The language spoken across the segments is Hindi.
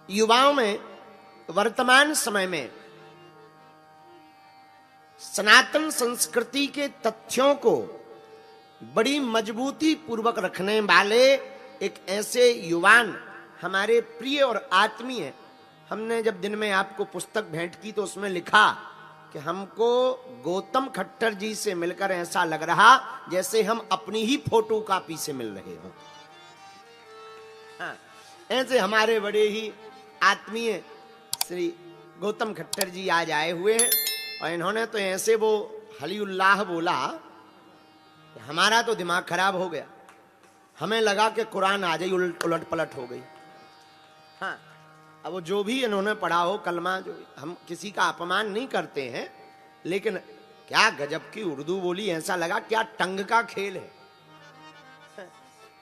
युवाओं में वर्तमान समय में सनातन संस्कृति के तथ्यों को बड़ी मजबूती पूर्वक रखने वाले एक ऐसे युवान हमारे प्रिय और आत्मीय, हमने जब दिन में आपको पुस्तक भेंट की तो उसमें लिखा कि हमको गौतम खट्टर जी से मिलकर ऐसा लग रहा जैसे हम अपनी ही फोटो कॉपी से मिल रहे हो। हाँ, ऐसे हमारे बड़े ही आत्मीय श्री गौतम खट्टर जी आज आए हुए हैं और इन्होंने तो ऐसे वो हलीउल्लाह बोला, हमारा तो दिमाग खराब हो गया। हमें लगा कि कुरान आज ही उलट पलट हो गई। हाँ, अब वो जो भी इन्होंने पढ़ा हो कलमा, जो हम किसी का अपमान नहीं करते हैं, लेकिन क्या गजब की उर्दू बोली, ऐसा लगा क्या टंग का खेल है।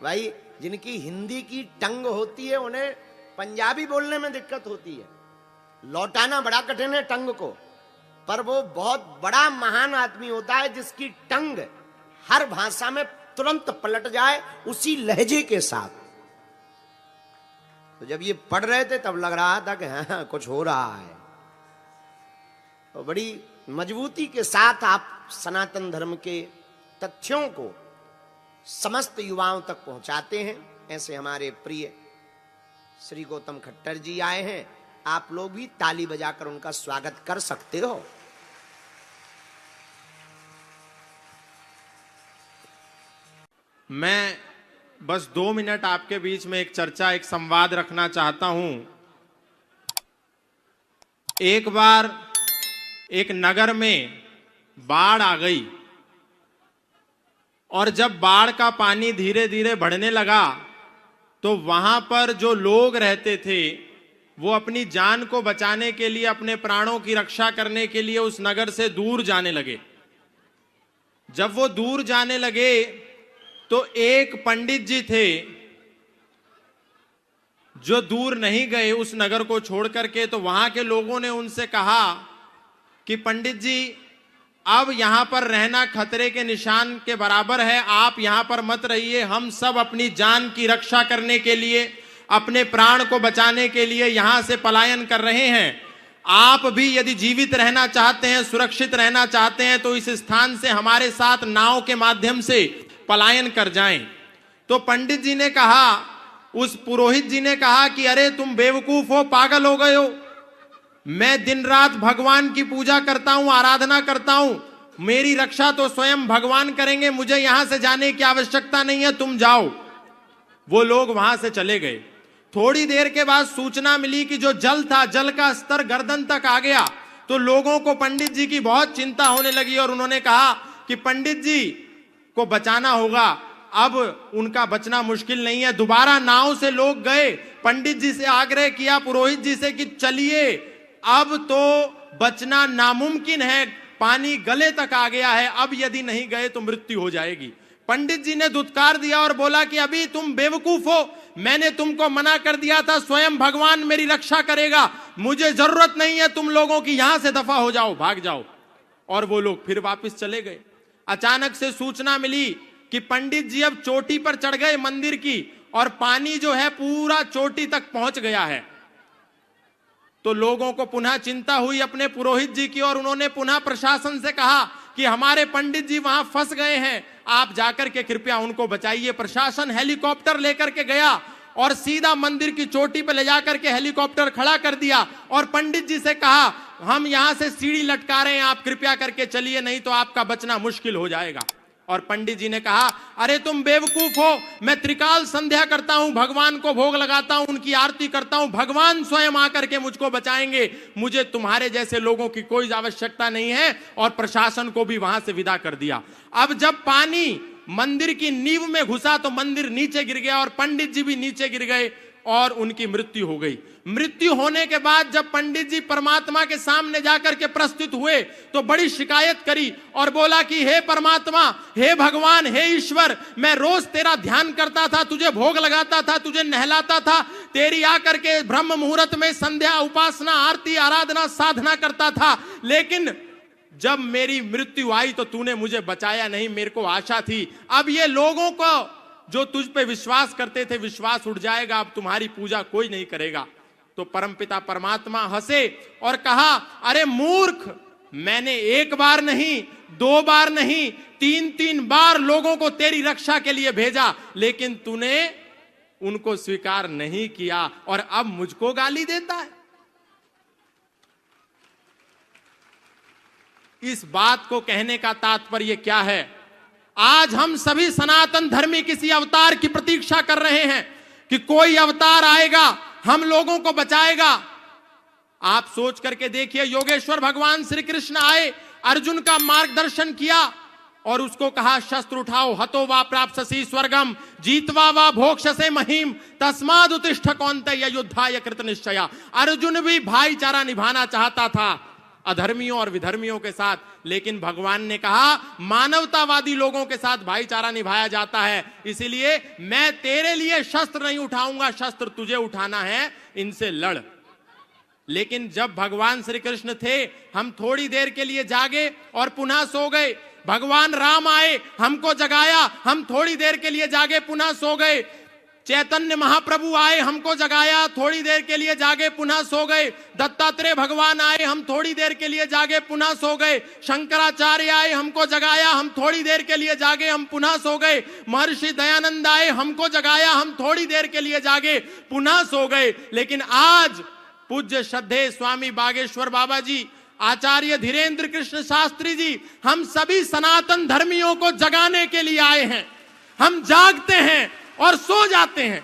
भाई जिनकी हिंदी की टंग होती है उन्हें पंजाबी बोलने में दिक्कत होती है, लौटाना बड़ा कठिन है टंग को, पर वो बहुत बड़ा महान आदमी होता है जिसकी टंग हर भाषा में तुरंत पलट जाए उसी लहजे के साथ। तो जब ये पढ़ रहे थे तब लग रहा था कि हाँ कुछ हो रहा है। तो बड़ी मजबूती के साथ आप सनातन धर्म के तथ्यों को समस्त युवाओं तक पहुंचाते हैं। ऐसे हमारे प्रिय श्री गौतम खट्टर जी आए हैं, आप लोग भी ताली बजाकर उनका स्वागत कर सकते हो। मैं बस 2 मिनट आपके बीच में एक चर्चा, एक संवाद रखना चाहता हूं। एक बार एक नगर में बाढ़ आ गई और जब बाढ़ का पानी धीरे धीरे बढ़ने लगा तो वहां पर जो लोग रहते थे वो अपनी जान को बचाने के लिए, अपने प्राणों की रक्षा करने के लिए उस नगर से दूर जाने लगे। जब वो दूर जाने लगे तो एक पंडित जी थे जो दूर नहीं गए उस नगर को छोड़ करके। तो वहां के लोगों ने उनसे कहा कि पंडित जी, अब यहां पर रहना खतरे के निशान के बराबर है, आप यहां पर मत रहिए। हम सब अपनी जान की रक्षा करने के लिए, अपने प्राण को बचाने के लिए यहां से पलायन कर रहे हैं। आप भी यदि जीवित रहना चाहते हैं, सुरक्षित रहना चाहते हैं तो इस स्थान से हमारे साथ नाव के माध्यम से पलायन कर जाएं। तो पंडित जी ने कहा, उस पुरोहित जी ने कहा कि अरे तुम बेवकूफ हो, पागल हो गए हो। मैं दिन रात भगवान की पूजा करता हूं, आराधना करता हूं, मेरी रक्षा तो स्वयं भगवान करेंगे, मुझे यहां से जाने की आवश्यकता नहीं है, तुम जाओ। वो लोग वहां से चले गए। थोड़ी देर के बाद सूचना मिली कि जो जल था, जल का स्तर गर्दन तक आ गया। तो लोगों को पंडित जी की बहुत चिंता होने लगी और उन्होंने कहा कि पंडित जी को बचाना होगा, अब उनका बचना मुश्किल नहीं है। दोबारा नाव से लोग गए, पंडित जी से आग्रह किया, पुरोहित जी से कि चलिए, अब तो बचना नामुमकिन है, पानी गले तक आ गया है, अब यदि नहीं गए तो मृत्यु हो जाएगी। पंडित जी ने धुतकार दिया और बोला कि अभी तुम बेवकूफ हो, मैंने तुमको मना कर दिया था, स्वयं भगवान मेरी रक्षा करेगा, मुझे जरूरत नहीं है तुम लोगों की, यहां से दफा हो जाओ, भाग जाओ। और वो लोग फिर वापस चले गए। अचानक से सूचना मिली कि पंडित जी अब चोटी पर चढ़ गए मंदिर की और पानी जो है पूरा चोटी तक पहुंच गया है। तो लोगों को पुनः चिंता हुई अपने पुरोहित जी की और उन्होंने पुनः प्रशासन से कहा कि हमारे पंडित जी वहां फंस गए हैं, आप जाकर के कृपया उनको बचाइए। प्रशासन हेलीकॉप्टर लेकर के गया और सीधा मंदिर की चोटी पर ले जाकर के हेलीकॉप्टर खड़ा कर दिया और पंडित जी से कहा, हम यहां से सीढ़ी लटका रहे हैं, आप कृपया करके चलिए, नहीं तो आपका बचना मुश्किल हो जाएगा। और पंडित जी ने कहा, अरे तुम बेवकूफ हो, मैं त्रिकाल संध्या करता हूं, भगवान को भोग लगाता हूं, उनकी आरती करता हूं, भगवान स्वयं आकर के मुझको बचाएंगे, मुझे तुम्हारे जैसे लोगों की कोई आवश्यकता नहीं है। और प्रशासन को भी वहां से विदा कर दिया। अब जब पानी मंदिर की नींव में घुसा तो मंदिर नीचे गिर गया और पंडित जी भी नीचे गिर गए और उनकी मृत्यु हो गई। मृत्यु होने के बाद जब पंडित जी परमात्मा के सामने जाकर के प्रस्तुत हुए तो बड़ी शिकायत करी और बोला कि हे परमात्मा, हे भगवान, हे ईश्वर, मैं रोज तेरा ध्यान करता था, तुझे भोग लगाता था, तुझे नहलाता था, तेरी आकर के ब्रह्म मुहूर्त में संध्या, उपासना, आरती, आराधना, साधना करता था, लेकिन जब मेरी मृत्यु आई तो तूने मुझे बचाया नहीं, मेरे को आशा थी। अब ये लोगों को जो तुझ पे विश्वास करते थे विश्वास उठ जाएगा, अब तुम्हारी पूजा कोई नहीं करेगा। तो परमपिता परमात्मा हंसे और कहा, अरे मूर्ख, मैंने एक बार नहीं, 2 बार नहीं, 3-3 बार लोगों को तेरी रक्षा के लिए भेजा, लेकिन तूने उनको स्वीकार नहीं किया और अब मुझको गाली देता है। इस बात को कहने का तात्पर्य क्या है? आज हम सभी सनातन धर्मी किसी अवतार की प्रतीक्षा कर रहे हैं कि कोई अवतार आएगा, हम लोगों को बचाएगा। आप सोच करके देखिए, योगेश्वर भगवान श्री कृष्ण आए, अर्जुन का मार्गदर्शन किया और उसको कहा, शस्त्र उठाओ, हतो वा प्राप्स्यसि स्वर्गम जीतवा वा भोक्ष्यसे महीम तस्माद् उत्तिष्ठ कौन्तेय युद्धाय कृत निश्चया। अर्जुन भी भाईचारा निभाना चाहता था अधर्मियों और विधर्मियों के साथ, लेकिन भगवान ने कहा मानवतावादी लोगों के साथ भाईचारा निभाया जाता है, इसीलिए मैं तेरे लिए शस्त्र नहीं उठाऊंगा, शस्त्र तुझे उठाना है, इनसे लड़। लेकिन जब भगवान श्री कृष्ण थे, हम थोड़ी देर के लिए जागे और पुनः सो गए। भगवान राम आए, हमको जगाया, हम थोड़ी देर के लिए जागे, पुनः सो गए। चैतन्य महाप्रभु आए, हमको जगाया, थोड़ी देर के लिए जागे, पुनः सो गए। दत्तात्रेय भगवान आए, हम थोड़ी देर के लिए जागे, पुनः सो गए। शंकराचार्य आए, हमको जगाया, हम थोड़ी देर के लिए जागे, हम पुनः सो गए। महर्षि दयानंद आए, हमको जगाया, हम थोड़ी देर के लिए जागे, पुनः सो गए। लेकिन आज पूज्य श्रद्धेय स्वामी बागेश्वर बाबा जी, आचार्य धीरेन्द्र कृष्ण शास्त्री जी, हम सभी सनातन धर्मियों को जगाने के लिए आए हैं। हम जागते हैं और सो जाते हैं।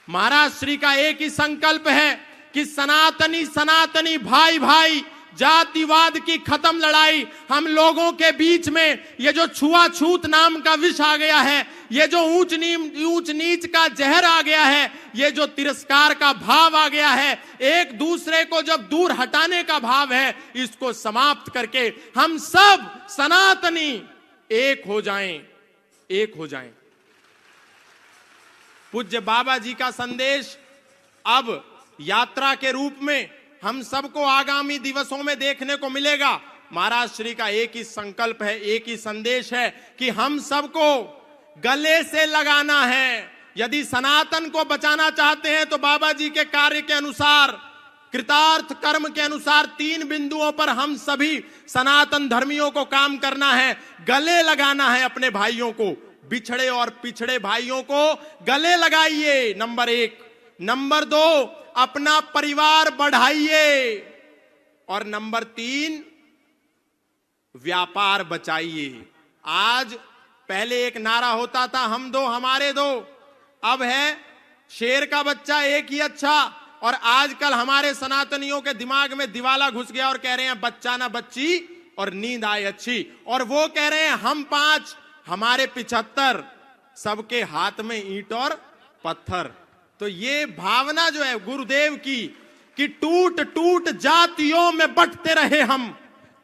महाराज श्री का एक ही संकल्प है कि सनातनी सनातनी भाई भाई, जातिवाद की खत्म लड़ाई। हम लोगों के बीच में ये जो छुआछूत नाम का विष आ गया है, ये जो ऊंच नीच का जहर आ गया है, ये जो तिरस्कार का भाव आ गया है, एक दूसरे को जब दूर हटाने का भाव है, इसको समाप्त करके हम सब सनातनी एक हो जाएं, एक हो जाएं। पूज्य बाबा जी का संदेश अब यात्रा के रूप में हम सबको आगामी दिवसों में देखने को मिलेगा। महाराज श्री का एक ही संकल्प है, एक ही संदेश है कि हम सबको गले से लगाना है। यदि सनातन को बचाना चाहते हैं तो बाबा जी के कार्य के अनुसार, कृतार्थ कर्म के अनुसार 3 बिंदुओं पर हम सभी सनातन धर्मियों को काम करना है। गले लगाना है अपने भाइयों को, बिछड़े और पिछड़े भाइयों को गले लगाइए, नंबर 1। नंबर 2, अपना परिवार बढ़ाइए, और नंबर 3, व्यापार बचाइए। आज पहले एक नारा होता था, हम दो हमारे दो, अब है शेर का बच्चा एक ही अच्छा। और आजकल हमारे सनातनियों के दिमाग में दिवाला घुस गया और कह रहे हैं बच्चा ना बच्ची और नींद आए अच्छी, और वो कह रहे हैं हम 5 हमारे 75, सबके हाथ में ईंट और पत्थर। तो ये भावना जो है गुरुदेव की कि टूट टूट जातियों में बंटते रहे हम,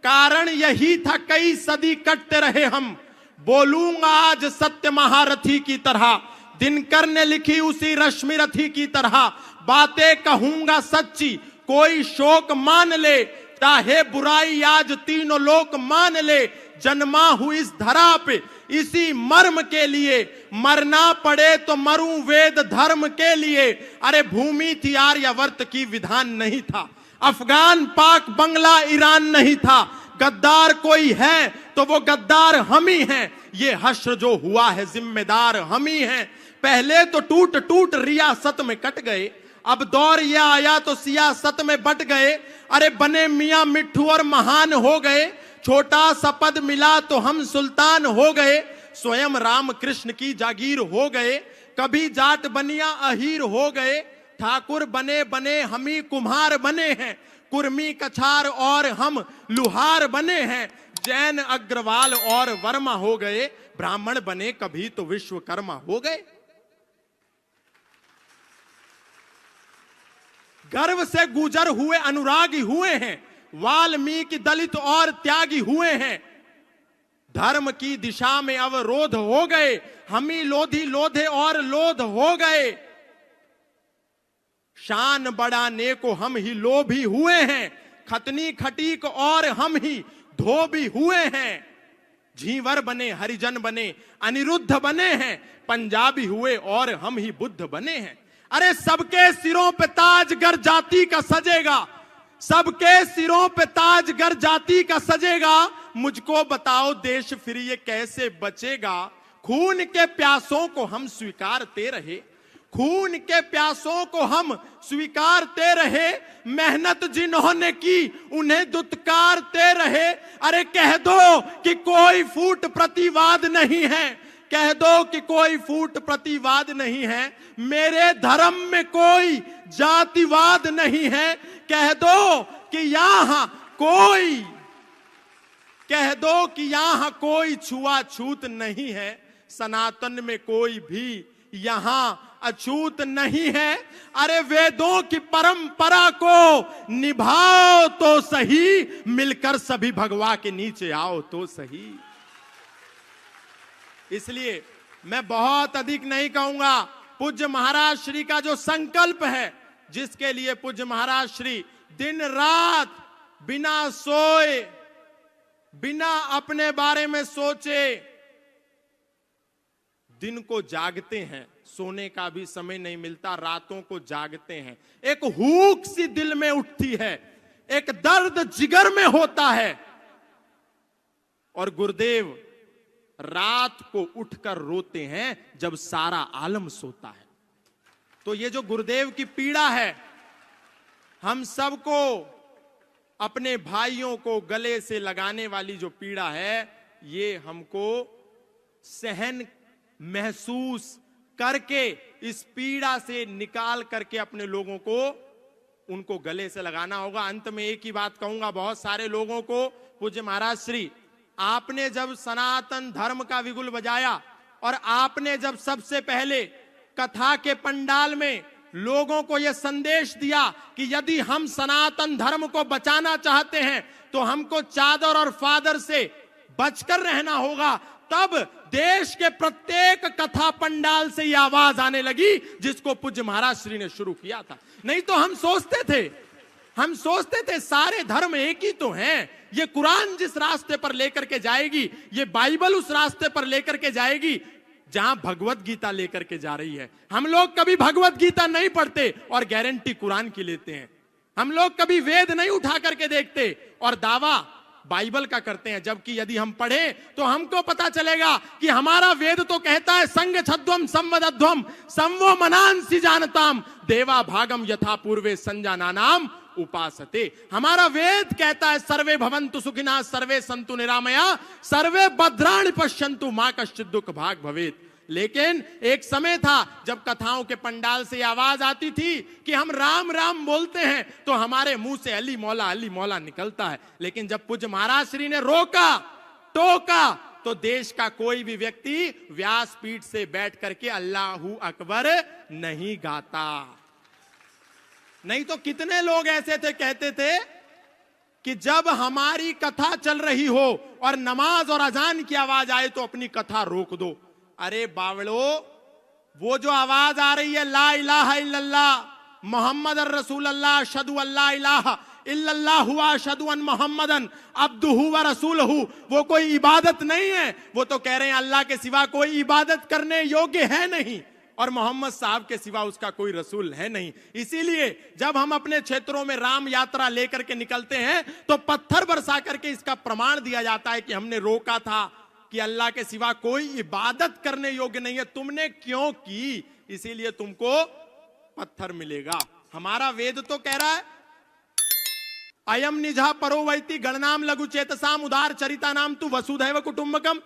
कारण यही था कई सदी कटते रहे हम। बोलूंगा आज सत्य महारथी की तरह, दिनकर ने लिखी उसी रश्मि रथी की तरह। बातें कहूंगा सच्ची, कोई शोक मान ले, चाहे बुराई आज तीनों लोक मान ले। जन्मा हुई इस धरा पे इसी मर्म के लिए, मरना पड़े तो मरूं वेद धर्म के लिए। अरे भूमि थी आर्यवर्त की, विधान नहीं था। अफगान पाक बंगला ईरान नहीं था। गद्दार कोई है तो वो गद्दार हम ही हैं। ये हश्र जो हुआ है जिम्मेदार हम ही हैं। पहले तो टूट टूट रियासत में कट गए, अब दौर यह आया तो सियासत में बट गए। अरे बने मियां मिट्ठू और महान हो गए, छोटा सा पद मिला तो हम सुल्तान हो गए। स्वयं राम कृष्ण की जागीर हो गए, कभी जाट बनिया अहीर हो गए। ठाकुर बने बने हम ही कुम्हार बने हैं, कुर्मी कछार और हम लुहार बने हैं। जैन अग्रवाल और वर्मा हो गए, ब्राह्मण बने कभी तो विश्वकर्मा हो गए। गर्व से गुजर हुए अनुरागी हुए हैं, वाल्मीकि दलित और त्यागी हुए हैं। धर्म की दिशा में अवरोध हो गए, हम ही लोधी लोधे और लोध हो गए। शान बढ़ाने को हम ही लोभी हुए हैं, खतनी खटीक और हम ही धोबी हुए हैं। झींवर बने हरिजन बने, अनिरुद्ध बने हैं, पंजाबी हुए और हम ही बुद्ध बने हैं। अरे सबके सिरों पे ताज गर जाति का सजेगा, सबके सिरों पे ताज गर जाति का सजेगा, मुझको बताओ देश फिर ये कैसे बचेगा। खून के प्यासों को हम स्वीकारते रहे, खून के प्यासों को हम स्वीकारते रहे, मेहनत जिन्होंने की उन्हें दुत्कारते रहे। अरे कह दो कि कोई फूट प्रतिवाद नहीं है, कह दो कि कोई फूट प्रतिवाद नहीं है, मेरे धर्म में कोई जातिवाद नहीं है। कह दो कि यहां कोई, कह दो कि यहां कोई छुआछूत नहीं है, सनातन में कोई भी यहां अछूत नहीं है। अरे वेदों की परंपरा को निभाओ तो सही, मिलकर सभी भगवा के नीचे आओ तो सही। इसलिए मैं बहुत अधिक नहीं कहूंगा, पूज्य महाराज श्री का जो संकल्प है, जिसके लिए पूज्य महाराज श्री दिन रात बिना सोए, बिना अपने बारे में सोचे दिन को जागते हैं, सोने का भी समय नहीं मिलता, रातों को जागते हैं। एक हूक सी दिल में उठती है, एक दर्द जिगर में होता है, और गुरुदेव रात को उठकर रोते हैं जब सारा आलम सोता है। तो ये जो गुरुदेव की पीड़ा है, हम सबको, अपने भाइयों को गले से लगाने वाली जो पीड़ा है, ये हमको सहन महसूस करके, इस पीड़ा से निकाल करके अपने लोगों को, उनको गले से लगाना होगा। अंत में एक ही बात कहूंगा बहुत सारे लोगों को, पूज्य महाराज श्री, आपने जब सनातन धर्म का विगुल बजाया और आपने जब सबसे पहले कथा के पंडाल में लोगों को यह संदेश दिया कि यदि हम सनातन धर्म को बचाना चाहते हैं तो हमको चादर और फादर से बचकर रहना होगा, तब देश के प्रत्येक कथा पंडाल से यह आवाज आने लगी जिसको पूज्य महाराज श्री ने शुरू किया था। नहीं तो हम सोचते थे सारे धर्म एक ही तो हैं, ये कुरान जिस रास्ते पर लेकर के जाएगी, ये बाइबल उस रास्ते पर लेकर के जाएगी जहां भगवत गीता लेकर के जा रही है। हम लोग कभी भगवत गीता नहीं पढ़ते और गारंटी कुरान की लेते हैं। हम लोग कभी वेद नहीं उठा करके देखते और दावा बाइबल का करते हैं, जबकि यदि हम पढ़े तो हमको पता चलेगा कि हमारा वेद तो कहता है संग छद्वम संवदध्वम संवो मनांसि जानताम देवा भागम यथा पूर्वे संजानानाम उपासते। हमारा वेद कहता है सर्वे भवन्तु सुखिनः सर्वे सन्तु निरामया सर्वे भद्राणि पश्यन्तु मा कश्चित् दुःख भाग भवेत्। लेकिन एक समय था जब कथाओं के पंडाल से आवाज आती थी कि हम राम राम बोलते हैं तो हमारे मुंह से अली मौला निकलता है। लेकिन जब पूज्य महाराज श्री ने रोका टोका तो देश का कोई भी व्यक्ति व्यासपीठ से बैठ करके अल्लाहू अकबर नहीं गाता। नहीं तो कितने लोग ऐसे थे, कहते थे कि जब हमारी कथा चल रही हो और नमाज और अजान की आवाज आए तो अपनी कथा रोक दो। अरे बावड़ो, वो जो आवाज आ रही है ला इलाहा इल्लल्लाह मोहम्मद रसूलुल्लाह अशहदु अल्ला इलाहा इल्लल्लाह हुवा अशहदु अन मोहम्मदन अब्दुहु व रसूलहु, वो कोई इबादत नहीं है। वो तो कह रहे हैं अल्लाह के सिवा कोई इबादत करने योग्य है नहीं और मोहम्मद साहब के सिवा उसका कोई रसूल है नहीं। इसीलिए जब हम अपने क्षेत्रों में राम यात्रा लेकर के निकलते हैं तो पत्थर बरसा करके इसका प्रमाण दिया जाता है कि हमने रोका था कि अल्लाह के सिवा कोई इबादत करने योग्य नहीं है, तुमने क्यों की, इसीलिए तुमको पत्थर मिलेगा। हमारा वेद तो कह रहा है अयम निजा परो वैति गणनाम लघु चेतसाम उदार चरिता नाम तु वसुधैव कुटुंबकम।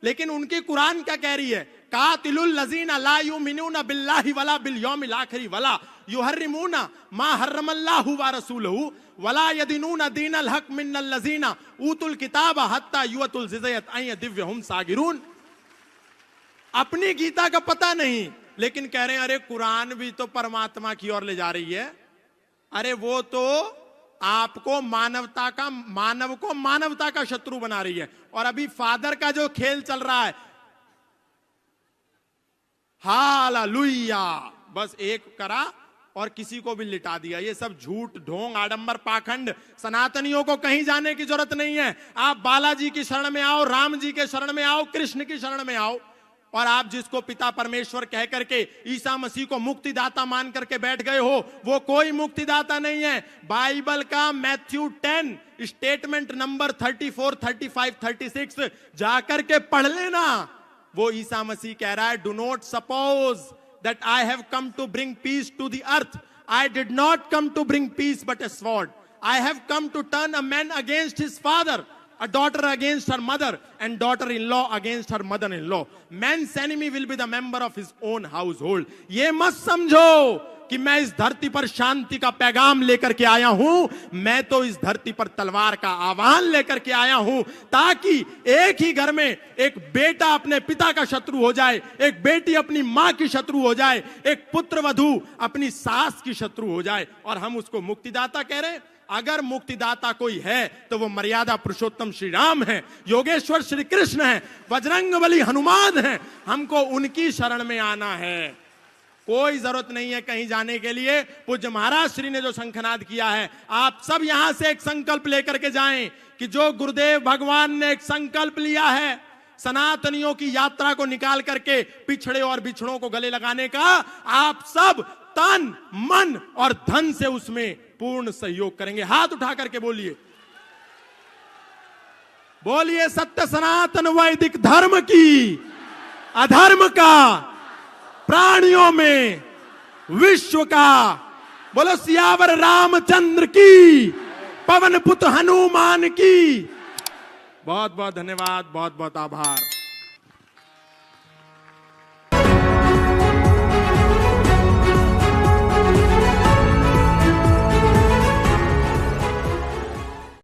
लेकिन उनकी कुरान क्या कह रही है, कातिलुल लजीना ला युमिनूना बिल्लाहि वला बिल यौमिल आखिर वला युहर्रिमूना मा हर्रमल्लाहु व रसूलहु वला यदीनूना दीनल हक मिनल लजीना ऊतुल किताबा हत्ता युअतुल जिज़यत अय दिव्यहुम सागिरून। अपनी गीता का पता नहीं लेकिन कह रहे हैं अरे कुरान भी तो परमात्मा की ओर ले जा रही है। अरे वो तो आपको मानव को मानवता का शत्रु बना रही है। और अभी फादर का जो खेल चल रहा है, हालेलुया, बस एक करा और किसी को भी लिटा दिया। ये सब झूठ ढोंग आडंबर पाखंड, सनातनियों को कहीं जाने की जरूरत नहीं है। आप बालाजी की शरण में आओ, राम जी के शरण में आओ, कृष्ण की शरण में आओ। और आप जिसको पिता परमेश्वर कह करके ईसा मसीह को मुक्तिदाता मान करके बैठ गए हो, वो कोई मुक्तिदाता नहीं है। बाइबल का मैथ्यू 10 स्टेटमेंट नंबर 34, 35, 36 जाकर के पढ़ लेना। वो ईसा मसीह कह रहा है, do not suppose that I have come to bring peace to the earth, I did not come to bring peace but a sword, I have come to turn a man against his father, a daughter against her mother, and daughter-in-law against her mother-in-law. Man's enemy will be the member of his own household. ये मत समझो कि मैं इस धरती पर शांति का पैगाम लेकर के आया हूं, मैं तो इस धरती पर तलवार का आह्वान लेकर के आया हूं, ताकि एक ही घर में एक बेटा अपने पिता का शत्रु हो जाए, एक बेटी अपनी मां की शत्रु हो जाए, एक पुत्र वधू अपनी सास की शत्रु हो जाए, और हम उसको मुक्तिदाता कह रहे हैं। अगर मुक्तिदाता कोई है तो वो मर्यादा पुरुषोत्तम श्री राम है, योगेश्वर श्री कृष्ण है, बजरंगबली हनुमान है। हमको उनकी शरण में आना है, कोई जरूरत नहीं है कहीं जाने के लिए। पूज्य महाराज श्री ने जो शंखनाद किया है, आप सब यहां से एक संकल्प लेकर के जाएं कि जो गुरुदेव भगवान ने एक संकल्प लिया है सनातनियों की यात्रा को निकाल करके पिछड़े और बिछड़ों को गले लगाने का, आप सब तन मन और धन से उसमें पूर्ण सहयोग करेंगे। हाथ उठा करके बोलिए, बोलिए सत्य सनातन वैदिक धर्म की, अधर्म का प्राणियों में, विश्व का। बोलो सियावर रामचंद्र की, पवन पुत्र हनुमान की। बहुत बहुत धन्यवाद, बहुत बहुत आभार।